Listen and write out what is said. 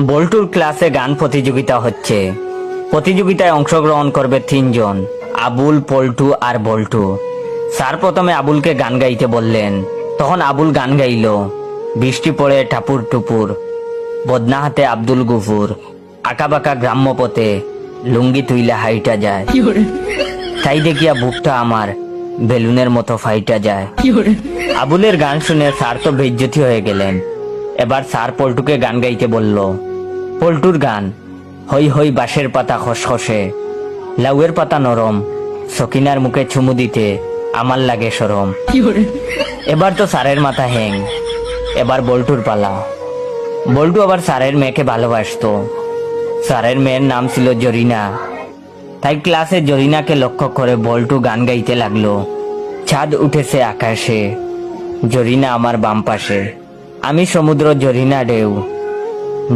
বল্টুর ক্লাসে গান প্রতিযোগিতা হচ্ছে। প্রতিযোগিতায় অংশগ্রহণ করবে 3 জন, আবুল, পল্টু আর বল্টু। স্যার প্রথমে আবুলকে গান গাইতে বললেন। তখন আবুল গান গাইল। বৃষ্টি পড়ে টাপুর টুপুর, বদনা হাতে আব্দুল গুফুর, আঁকাবাঁকা গ্রাম্য পথে লুঙ্গি তুইলা হাইটা যায়, তাই দেখিয়া বুকটা আমার বেলুনের মতো ফাইটা যায়। আবুলের গান শুনে স্যার তো বেইজ্জতি হয়ে গেলেন। এবার স্যার পল্টুকে গান গাইতে বলল। পল্টুর গান, হই হই বাঁশের পাতা খসখসে, লাউয়ের পাতা নরম, সকিনার মুখে চুমু দিতে আমার লাগে সরম। এবার তো স্যারের মাথা হ্যাং। এবার বল্টুর পালা। বল্টু আবার স্যারের মেয়েকে ভালোবাসতো। স্যারের মেয়ের নাম ছিল জরিনা। তাই ক্লাসে জরিনাকে লক্ষ্য করে বল্টু গান গাইতে লাগলো। চাঁদ উঠেছে আকাশে, জরিনা আমার বাম পাশে, আমি সমুদ্র জরিনা ঢেউ,